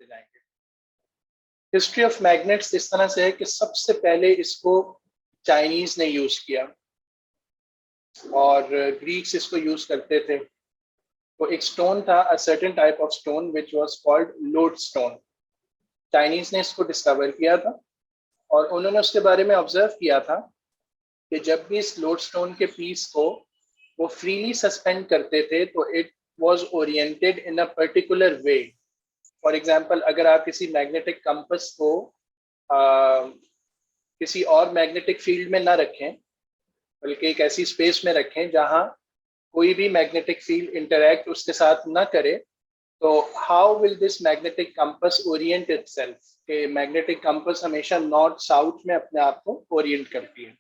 बढ़ते जाएंगे। History of magnets इस तरह से है कि सबसे पहले इसको चाइनीज ने यूज किया और ग्रीक्स इसको यूज करते थे। तो एक स्टोन था, a certain type of stone which was called load stone. Chinese ने इसको डिस्कवर किया था और उन्होंने उसके बारे में ऑब्जर्व किया था कि जब भी इस लोड स्टोन के पीस को वो फ्रीली सस्पेंड करते थे तो it was oriented in a particular way. For example, अगर आप किसी मैग्नेटिक कंपास को किसी और मैग्नेटिक फील्ड में ना रखें बल्कि एक ऐसी स्पेस में रखें जहां कोई भी मैग्नेटिक फील्ड इंटरैक्ट उसके साथ ना करे, तो how will this magnetic compass Orient itself? कि मैग्नेटिक कंपास हमेशा नॉर्थ साउथ में अपने आप को ओरिएंट करती है।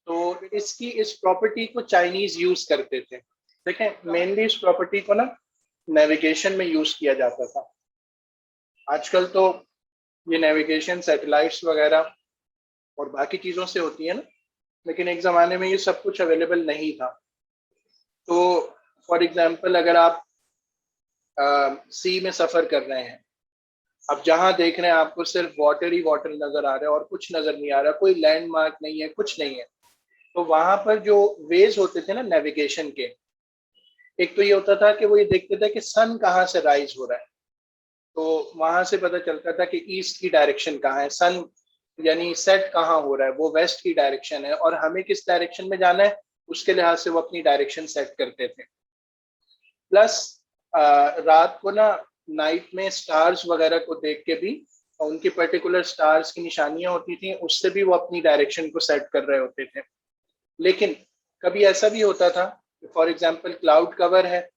तो इसकी इस प्रॉपर्टी को चाइनीज यूज करते थे। देखें, मेनली इस प्रॉपर्टी को ना नेविगेशन में यूज किया जाता था। आजकल तो ये नेविगेशन सैटेलाइट्स वगैरह और बाकी चीज़ों से होती है ना, लेकिन एक ज़माने में ये सब कुछ अवेलेबल नहीं था। तो फॉर एग्जांपल, अगर आप सी में सफ़र कर रहे हैं, अब जहां देख रहे हैं आपको सिर्फ वाटर ही वाटर नज़र आ रहा है और कुछ नज़र नहीं आ रहा, कोई लैंडमार्क नहीं है, कुछ नहीं है, तो वहां पर जो वेज होते थे ना नेविगेशन के, एक तो ये होता था कि वो ये देखते थे कि सन कहाँ से राइज हो रहा है, तो वहां से पता चलता था कि ईस्ट की डायरेक्शन कहाँ है, सन यानी सेट कहाँ हो रहा है, वो वेस्ट की डायरेक्शन है और हमें किस डायरेक्शन में जाना है उसके लिहाज से वो अपनी डायरेक्शन सेट करते थे। प्लस रात को ना नाइट में स्टार्स वगैरह को देख के भी उनकी पर्टिकुलर स्टार्स की निशानियां होती थी, उससे भी वो अपनी डायरेक्शन को सेट कर रहे होते थे। लेकिन कभी ऐसा भी होता था, फॉर एग्जांपल क्लाउड कवर है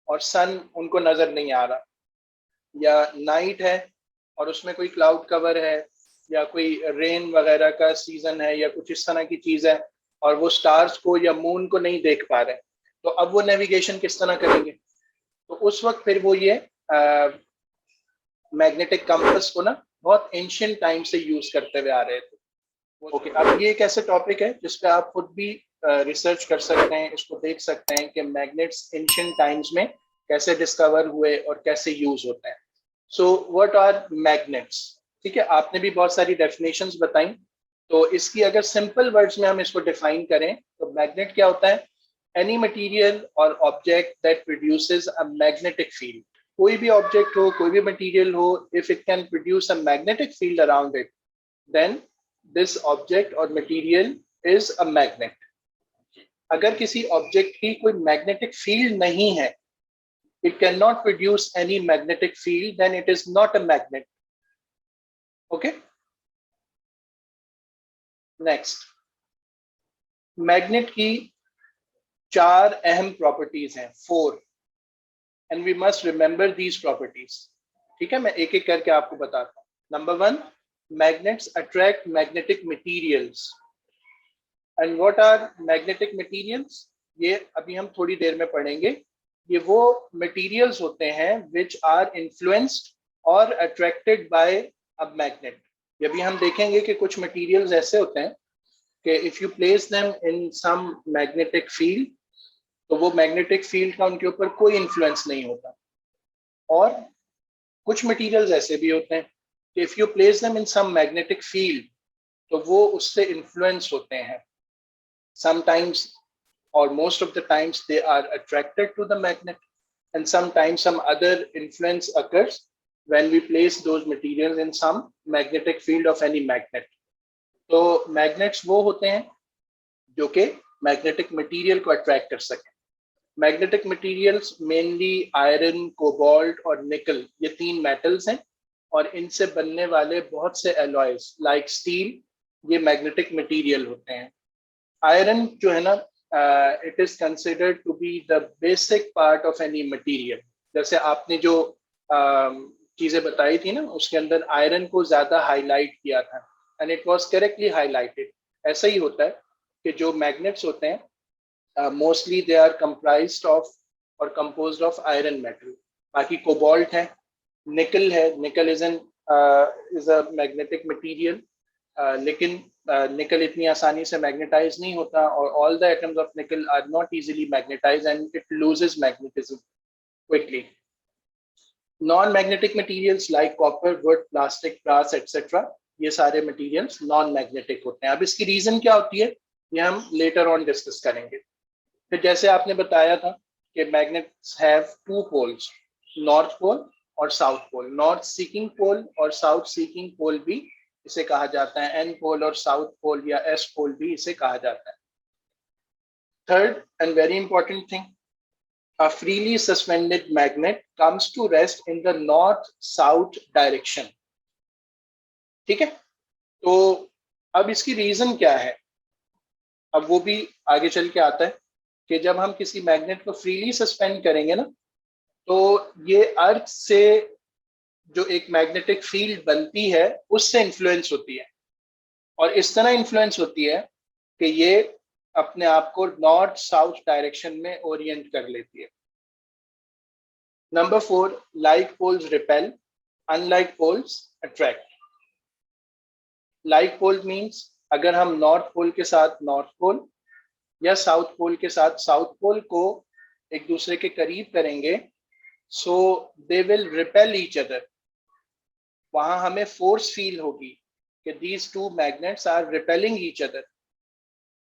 और सन उनको नजर नहीं आ रहा, या नाइट है और उसमें कोई क्लाउड कवर है या कोई रेन वगैरह का सीजन है या कुछ इस तरह की चीज है और वो स्टार्स को या मून को नहीं देख पा रहे, तो अब वो नेविगेशन किस तरह करेंगे? तो उस वक्त फिर वो ये मैग्नेटिक कंपास को ना बहुत एंशिएंट टाइम से यूज करते हुए आ रहे थे। ओके, अब ये एक ऐसे टॉपिक है जिस पे आप खुद भी रिसर्च कर सकते हैं, इसको देख सकते हैं कि मैग्नेट्स एंशिएंट टाइम्स में कैसे डिस्कवर हुए और कैसे यूज होते हैं। So what are magnets? ठीक है, आपने भी बहुत सारी डेफिनेशंस बताई, तो इसकी अगर सिंपल वर्ड्स में हम इसको डिफाइन करें तो मैग्नेट क्या होता है? एनी मटेरियल और object that produces a magnetic field. कोई भी ऑब्जेक्ट हो, कोई भी मटेरियल हो, if it can produce a magnetic field around it, then this object और मटेरियल इज अ मैग्नेट। अगर किसी ऑब्जेक्ट की कोई मैग्नेटिक फील्ड नहीं है, it cannot produce any magnetic field, then it is not a magnet. Okay, next, magnet की 4 अहम properties हैं, 4, and we must remember these properties. ठीक है, मैं एक एक करके आपको बताता हूं। Number 1, magnets attract magnetic materials. And what are magnetic materials? ये अभी हम थोड़ी देर में पढ़ेंगे। ये वो मटेरियल्स होते हैं विच आर इन्फ्लुएंस्ड और अट्रैक्टेड बाय अ मैग्नेट। ये भी हम देखेंगे कि कुछ मटेरियल्स ऐसे होते हैं कि if you place them in some magnetic field, तो वो मैग्नेटिक फील्ड का उनके ऊपर कोई इन्फ्लुएंस नहीं होता। और कुछ मटेरियल्स ऐसे भी होते हैं कि if you place them in some magnetic field, तो वो उससे इन्फ्लुएंस होते हैं। Sometimes or most of the times they are attracted to the magnet, and sometimes some other influence occurs when we place those materials in some magnetic field of any magnet. तो magnets वो होते हैं जो कि magnetic material को attract कर सकें। Magnetic materials mainly iron, cobalt और निकल, ये 3 मेटल्स हैं और इनसे बनने वाले बहुत से एलॉयज लाइक स्टील, ये मैग्नेटिक मटेरियल होते हैं। आयरन जो है ना, it is considered to be the basic part of any material. जैसे आपने जो चीजें बताई थी ना, उसके अंदर आयरन को ज्यादा हाईलाइट किया था, and it was correctly highlighted. ऐसा ही होता है कि जो मैग्नेट्स होते हैं mostly they are comprised of और कंपोज्ड ऑफ आयरन मेटल। बाकी कोबाल्ट है, निकल है, निकल इज अ मैग्नेटिक मटीरियल, लेकिन निकल इतनी आसानी से मैग्नेटाइज नहीं होता और all the atoms of nickel are not easily magnetise and it loses magnetism quickly. Non magnetic materials like copper, wood, plastic, brass etcetera, ये सारे मटेरियल्स नॉन मैग्नेटिक होते हैं। अब इसकी रीजन क्या होती है ये हम लेटर ऑन डिस्कस करेंगे। फिर जैसे आपने बताया था कि magnets have two poles, north pole और south pole. North seeking pole और साउथ सीकिंग पोल भी इसे कहा जाता है, एन पोल और साउथ पोल या एस पोल भी इसे कहा जाता है। Third and very important thing, a freely suspended magnet comes to rest in the north south direction। ठीक है, तो अब इसकी रीजन क्या है, अब वो भी आगे चल के आता है कि जब हम किसी मैग्नेट को फ्रीली सस्पेंड करेंगे ना, तो ये अर्थ से जो एक मैग्नेटिक फील्ड बनती है उससे इन्फ्लुएंस होती है, और इस तरह इन्फ्लुएंस होती है कि ये अपने आप को नॉर्थ साउथ डायरेक्शन में ओरिएंट कर लेती है। Number 4, like poles repel, unlike poles attract। like pole means अगर हम नॉर्थ पोल के साथ नॉर्थ पोल या साउथ पोल के साथ साउथ पोल को एक दूसरे के करीब करेंगे, so they will repel each other. वहां हमें फोर्स फील होगी कि these two magnets are repelling each other.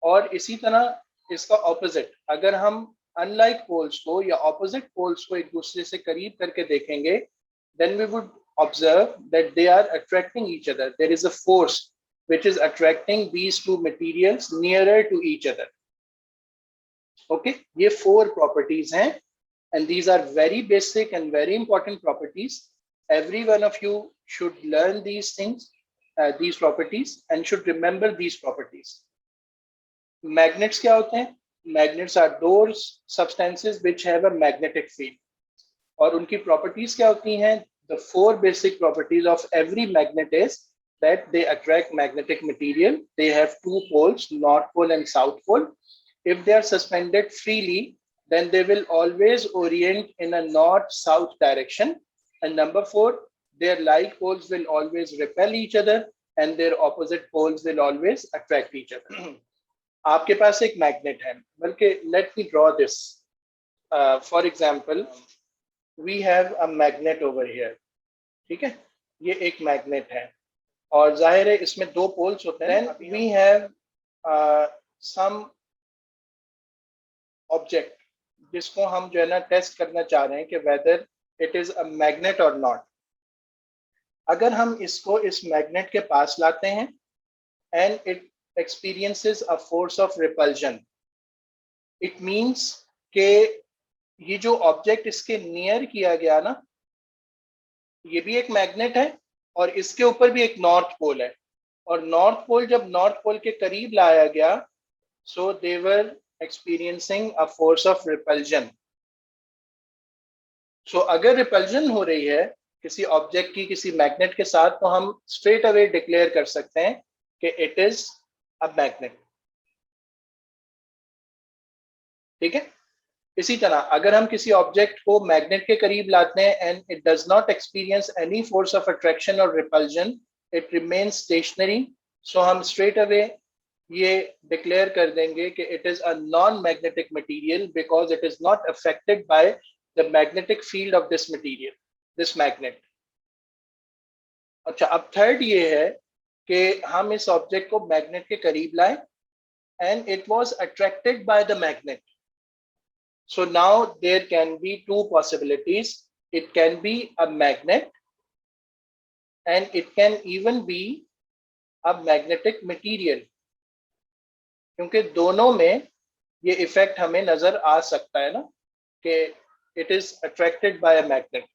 और इसी तरह इसका ऑपोजिट, अगर हम अनलाइक पोल्स को या ऑपोजिट पोल्स को एक दूसरे से करीब करके देखेंगे, then we would observe that they are attracting each other. There is a force which is attracting these two materials nearer to each other। Okay, ये 4 properties हैं, and these are very basic and very important properties. Every one of you should learn these things, these properties, and should remember these properties। Magnets क्या होते हैं? Magnets are those substances which have a magnetic field। और उनकी properties क्या होती हैं? The 4 basic properties of every magnet is that they attract magnetic material, they have 2 poles, north pole and south pole। If they are suspended freely, then they will always orient in a north-south direction। And number 4, their like poles will always repel each other and their opposite poles will always attract each other। आपके पास एक magnet है, बल्कि let me draw this। For example, we have a magnet over here। ठीक है, ये एक magnet है और जाहिर है इसमें 2 पोल्स होते हैं। Then we have some object जिसको हम जो है ना टेस्ट करना चाह रहे हैं कि whether it is a magnet और नॉट। अगर हम इसको इस मैग्नेट के पास लाते हैं and it experiences a force of repulsion, it means कि ये जो ऑब्जेक्ट इसके नियर किया गया ना, ये भी एक मैग्नेट है और इसके ऊपर भी एक नॉर्थ पोल है, और नॉर्थ पोल जब नॉर्थ पोल के करीब लाया गया, सो दे वर experiencing a force of repulsion। So अगर रिपल्जन हो रही है किसी ऑब्जेक्ट की किसी मैग्नेट के साथ, तो हम स्ट्रेट अवे डिक्लेयर कर सकते हैं कि इट इज अ मैग्नेट। ठीक है, इसी तरह अगर हम किसी ऑब्जेक्ट को मैग्नेट के करीब लाते हैं and it does not experience any force of attraction और रिपल्जन, इट रिमेन्स स्टेशनरी, सो हम स्ट्रेट अवे ये डिक्लेयर कर देंगे कि it is a non magnetic material because it is not affected by the magnetic field of this material, this magnet. अच्छा, अब third ये है कि हम इस ऑब्जेक्ट को मैग्नेट के करीब लाएं and it was attracted by the magnet. So now there can be 2 possibilities। It can be a magnet and it can even be a magnetic material, क्योंकि दोनों में ये इफेक्ट हमें नजर आ सकता है ना कि it is attracted by a magnet.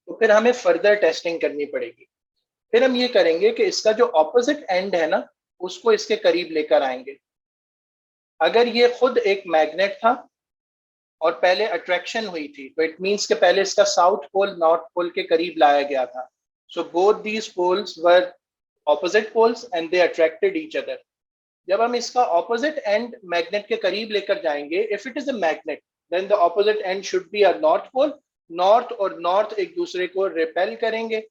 तो फिर हमें फर्दर टेस्टिंग करनी पड़ेगी। फिर हम ये करेंगे कि इसका जो ऑपोजिट एंड है ना, उसको इसके करीब लेकर आएंगे। अगर ये खुद एक मैग्नेट था और पहले अट्रैक्शन हुई थी, तो इट मींस कि पहले इसका साउथ पोल नॉर्थ पोल के करीब लाया गया था। So both these poles were opposite poles and they attracted each other. जब हम इसका ऑपोजिट एंड मैग्नेट के करीब लेकर जाएंगे, if it is a magnet, then the opposite end should be a north pole. North और नॉर्थ एक दूसरे को रिपेल करेंगे,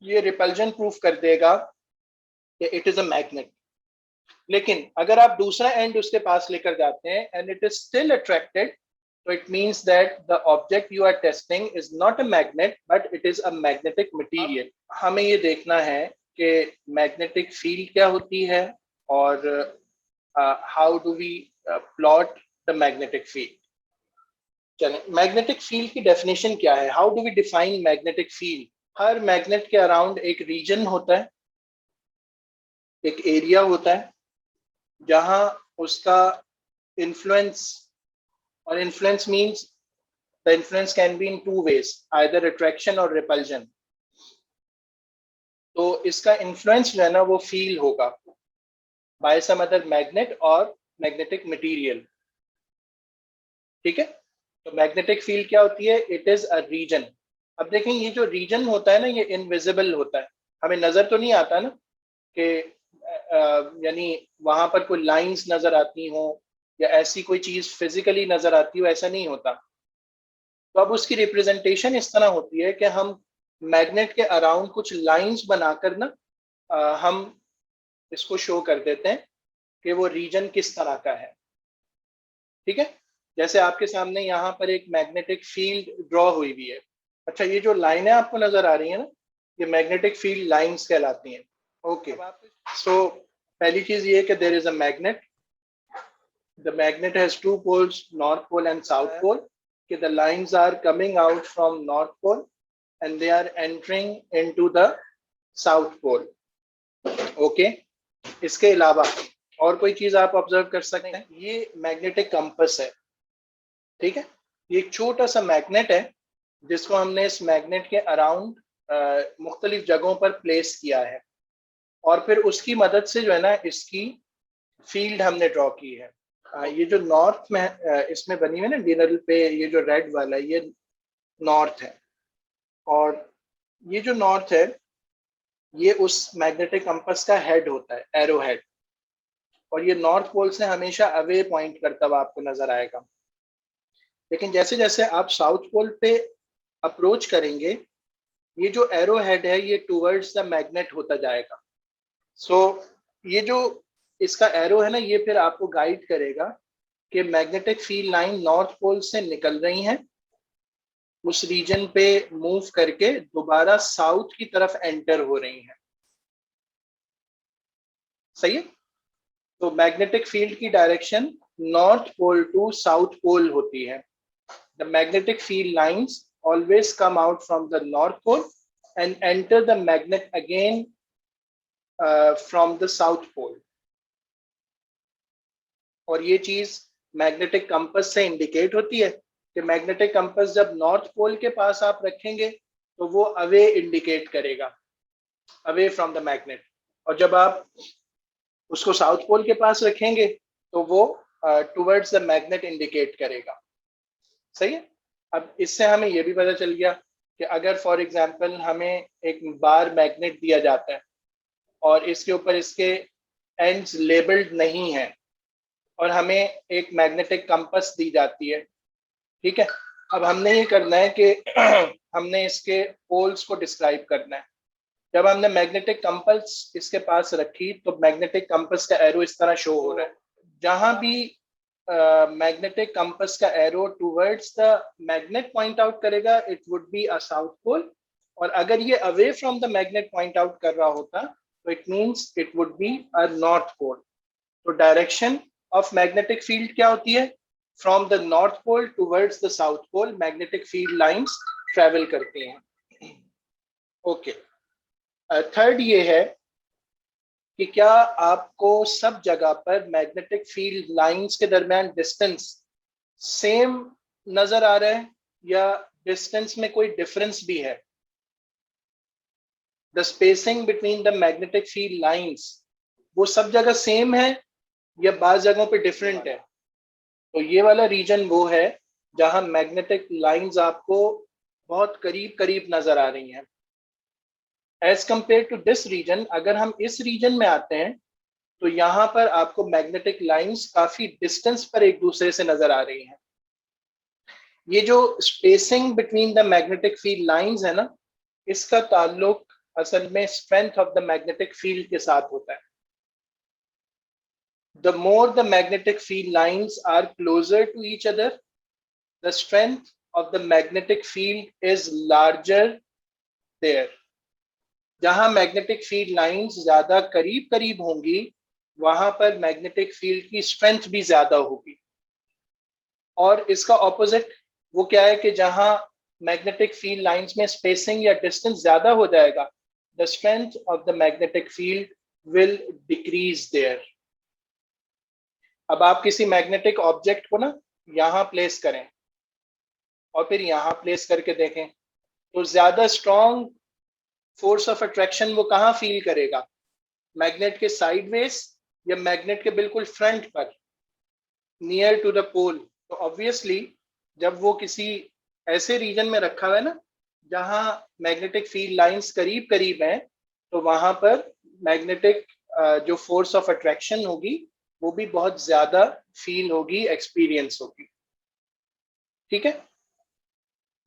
ये रिपल्जन प्रूफ कर देगा कि इट इज अ मैग्नेट। लेकिन अगर आप दूसरा एंड उसके पास लेकर जाते हैं and it is still attracted, So it means that the object you are testing is not a magnet, but it is a magnetic material. हमें ये देखना है कि magnetic field क्या होती है और how do we plot the magnetic field. चलें, magnetic field की definition क्या है? How do we define magnetic field? Her magnet के around एक region होता है, एक area होता है, जहां उसका influence, और influence means the influence can be in two ways, either attraction or repulsion. तो इसका influence जो है ना वो feel होगा by some other magnet और magnetic material. ठीक है, तो मैग्नेटिक फील्ड क्या होती है? It is a region. अब देखें, ये जो रीजन होता है ना, ये इनविजिबल होता है, हमें नजर तो नहीं आता ना कि यानी वहां पर कोई लाइंस नजर आती हो या ऐसी कोई चीज फिजिकली नजर आती हो, ऐसा नहीं होता. तो अब उसकी रिप्रेजेंटेशन इस तरह होती है कि हम मैग्नेट के अराउंड कुछ लाइंस बनाकर ना हम इसको शो कर देते हैं कि वो रीजन किस तरह का है. ठीक है, जैसे आपके सामने यहाँ पर एक मैग्नेटिक फील्ड ड्रॉ हुई हुई है. अच्छा, ये जो लाइनें आपको नजर आ रही है ना, ये मैग्नेटिक फील्ड लाइंस कहलाती हैं. ओके, सो पहली चीज ये है कि there is a magnet. The magnet has two poles, north pole and south pole. कि the lines are coming out from north pole and they are entering into the south pole. Okay, इसके अलावा और कोई चीज आप observe कर सकते हैं? ये मैग्नेटिक कंपस है. ठीक है, ये एक छोटा सा मैग्नेट है जिसको हमने इस मैग्नेट के अराउंड मुख्तलिफ जगहों पर प्लेस किया है और फिर उसकी मदद से जो है ना इसकी फील्ड हमने ड्रॉ की है. ये जो नॉर्थ में इसमें बनी हुई है ना डिनर पे, ये जो रेड वाला ये नॉर्थ है, और ये जो नॉर्थ है ये उस मैग्नेटिक कंपस का हेड होता है, एरो हेड, और ये नॉर्थ पोल से हमेशा अवे पॉइंट करता हुआ आपको नजर आएगा. लेकिन जैसे जैसे आप साउथ पोल पे अप्रोच करेंगे, ये जो एरो हेड है ये टुवर्ड्स द मैग्नेट होता जाएगा. सो ये जो इसका एरो है ना, ये फिर आपको गाइड करेगा कि magnetic field line north pole से निकल रही हैं, उस रीजन पे मूव करके दोबारा साउथ की तरफ एंटर हो रही हैं. सही है, तो मैग्नेटिक फील्ड की direction north pole to south pole होती है. The magnetic field lines always come out from the north pole and enter the magnet again from the south pole. और ये चीज मैग्नेटिक कंपस से इंडिकेट होती है कि मैग्नेटिक कंपस जब नॉर्थ पोल के पास आप रखेंगे तो वो अवे इंडिकेट करेगा, अवे फ्रॉम द मैग्नेट, और जब आप उसको साउथ पोल के पास रखेंगे तो वो टुवर्ड्स द मैग्नेट इंडिकेट करेगा. सही है, अब इससे हमें यह भी पता चल गया कि अगर फॉर एग्जांपल हमें एक बार मैग्नेट दिया जाता है और इसके ऊपर इसके एंड्स लेबल्ड नहीं है और हमें एक मैग्नेटिक कंपस दी जाती है. ठीक है, अब हमने ये करना है कि हमने इसके पोल्स को डिस्क्राइब करना है. जब हमने मैग्नेटिक कंपस इसके पास रखी तो मैग्नेटिक कंपस का एरो इस तरह शो हो रहा है. जहां भी मैग्नेटिक कंपस का arrow towards the magnet point out करेगा, it would be a south pole, और अगर ये away from the magnet point out कर रहा होता तो it means it would be a north pole. तो डायरेक्शन ऑफ मैग्नेटिक फील्ड क्या होती है? From the north pole towards the south pole magnetic field lines travel करती हैं. ओके, थर्ड ये है कि क्या आपको सब जगह पर मैग्नेटिक फील्ड लाइंस के दरमियान डिस्टेंस सेम नजर आ रहा है या डिस्टेंस में कोई डिफरेंस भी है? The spacing between the magnetic field lines वो सब जगह सेम है या बाज़ जगहों पे डिफरेंट है? तो ये वाला रीजन वो है जहां मैग्नेटिक लाइंस आपको बहुत करीब करीब नजर आ रही हैं. As compare to this region, अगर हम इस रीजन में आते हैं तो यहाँ पर आपको मैग्नेटिक लाइंस काफी डिस्टेंस पर एक दूसरे से नजर आ रही हैं. ये जो spacing between the magnetic field lines है ना, इसका ताल्लुक असल में strength of the magnetic field के साथ होता है. The more the magnetic field lines are closer to each other, the strength of the magnetic field is larger there. जहां मैग्नेटिक फील्ड लाइंस ज्यादा करीब करीब होंगी वहां पर मैग्नेटिक फील्ड की स्ट्रेंथ भी ज्यादा होगी। और इसका ऑपोजिट वो क्या है कि जहां मैग्नेटिक फील्ड लाइंस में स्पेसिंग या डिस्टेंस ज्यादा हो जाएगा, the strength of the magnetic field will decrease there. अब आप किसी मैग्नेटिक ऑब्जेक्ट को ना यहां प्लेस करें और फिर यहां प्लेस करके देखें, तो ज्यादा स्ट्रॉन्ग फोर्स ऑफ अट्रैक्शन वो कहाँ फील करेगा, मैग्नेट के साइडवेज या मैग्नेट के बिल्कुल फ्रंट पर, नियर टू द पोल। तो ऑब्वियसली जब वो किसी ऐसे रीजन में रखा हुआ है ना जहां मैग्नेटिक फील्ड लाइंस करीब करीब हैं, तो वहां पर मैग्नेटिक जो फोर्स ऑफ अट्रैक्शन होगी वो भी बहुत ज्यादा फील होगी, एक्सपीरियंस होगी। ठीक है।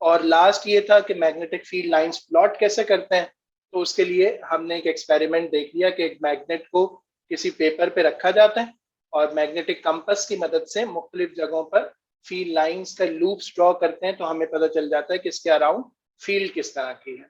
और लास्ट ये था कि मैग्नेटिक फील्ड लाइंस प्लॉट कैसे करते हैं। तो उसके लिए हमने एक एक्सपेरिमेंट देख लिया कि एक मैग्नेट को किसी पेपर पे रखा जाता है और मैग्नेटिक कंपास की मदद से मुख्तलिफ जगहों पर फील्ड लाइंस का लूप्स ड्रॉ करते हैं, तो हमें पता चल जाता है कि इसके अराउंड फील्ड किस तरह की है।